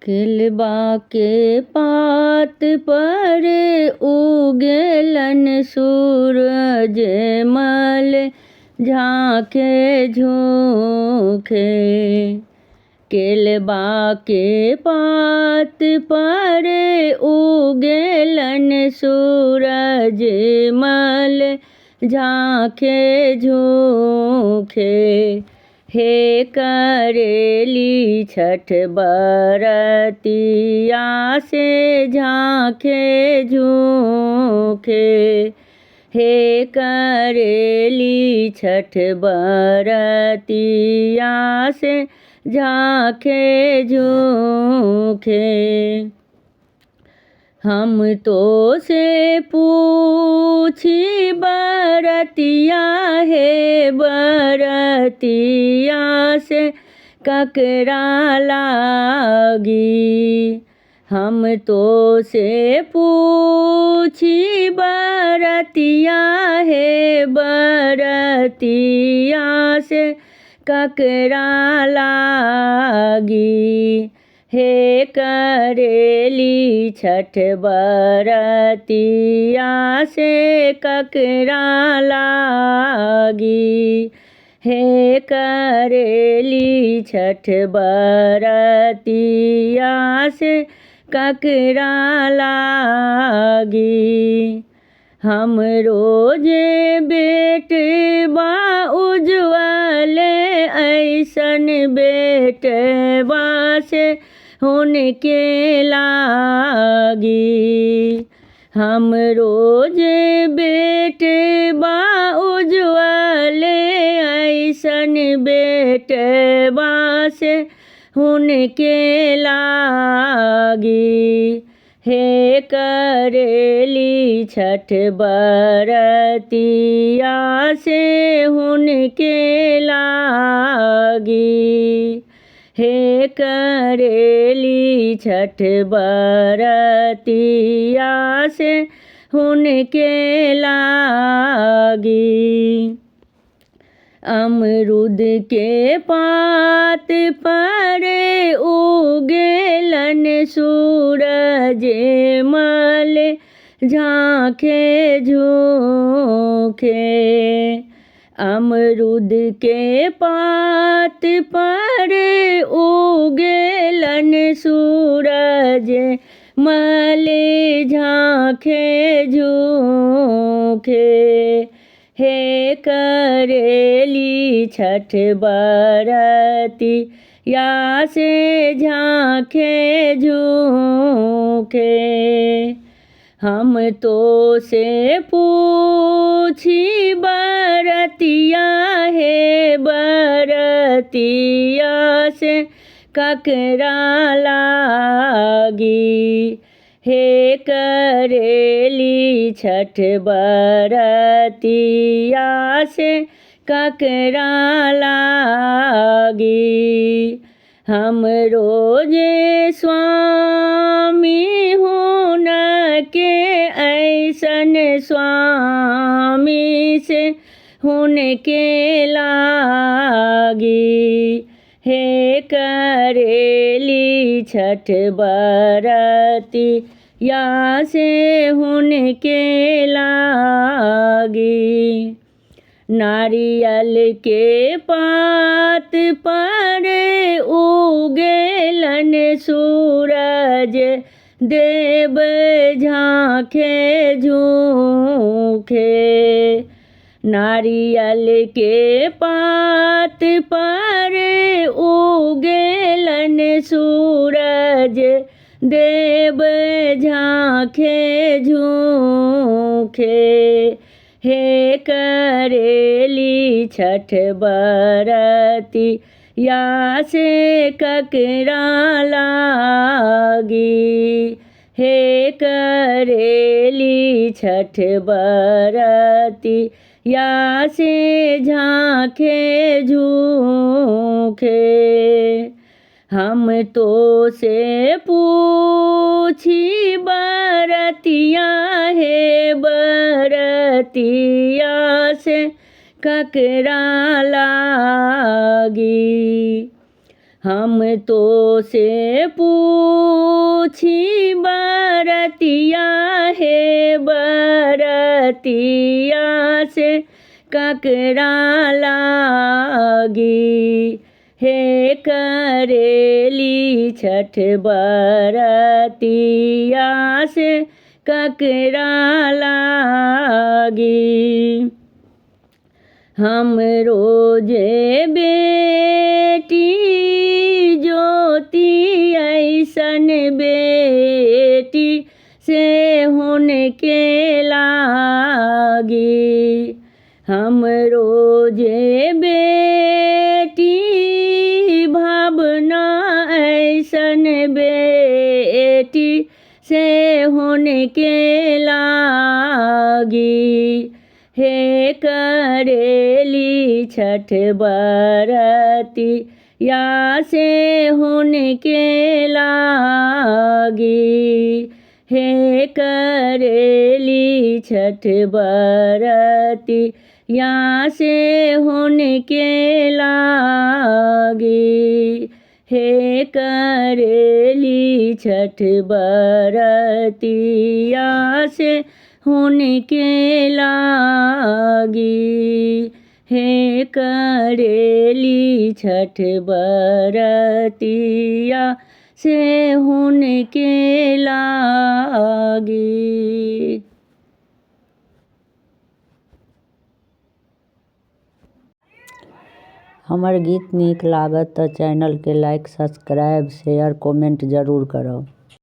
केलबा के पात पर उगेलन सूरज मल झाँके झोंके। केलबा के पात पर उगेलन सूरज मल झाँके झोंके। हे करेली छठ बरतिया से झाँके झोंके। हे करेली छठ बरतिया से झाँके झोंके। हम तो से पूछी बरतिया है बरतिया से ककरा लागी। हम तो से पूछी बरतिया है बरतिया से ककरा लागी। हे करेली छठ बरतिया से ककरा लागी। हे करेली छठ बरतिया से ककरा लागी। हम रोजे बेटवा उज्ज्वल ऐसन बेटवा से उनके लागी। हम रोजे बेटवा उज्ज्वल ऐसन बेटवा से उनके लागी। हे करेली छठ बरतिया से उनके लागी। हे करेली छठ बरतिया से उनके लागी। अमरूद के पात पर उगेलन सूरज मल झाँके झोंके। अमरूद के पात पर उगेलन सूरज मल झाँके झोंके। हे करेली छठ बरतिया से झाँके झोंके। हम तो से पूछी बरतिया है बरतिया से ककरा लागी। हे करेली छठ बरतिया से ककरा लागी। हम रोजे स्वामी होन के ऐसन स्वामी से उनके लागी। हे करेली छठ बरतिया से उनके लागी। नारियल के पात पर उगेलन सूरज देव झाँके झोंके। नारियल के पात पर उगेलन सूरज देव झाँके झोंके। हे करेली छठ बरतिया से ककरा लागी। हे करेली छठ बरतिया से झाँके झोंके। हम तो से पूछी बरतिया है बरतिया से ककरा लागी। हम तो से पूछी बरतिया हे बरतिया से ककरा लागी हे करेली छठ बरतिया से ककरा लागी। हम रोजे बेटी ज्योति ऐसन बेटी से हुनके लागी। हम रोजे बेटी भावना ऐसन बेटी से हुनके लागी हे करेली छठ बरती या से हुनके लागी हे करेली छठ बरती या से हुनके लागी हे करेली छठ बरतिया से हुनके लागी हे करेली छठ बरतिया से हुनके लागी। हमर गीत नीक लागत तो चैनल के लाइक सब्सक्राइब शेयर कमेंट जरूर करो।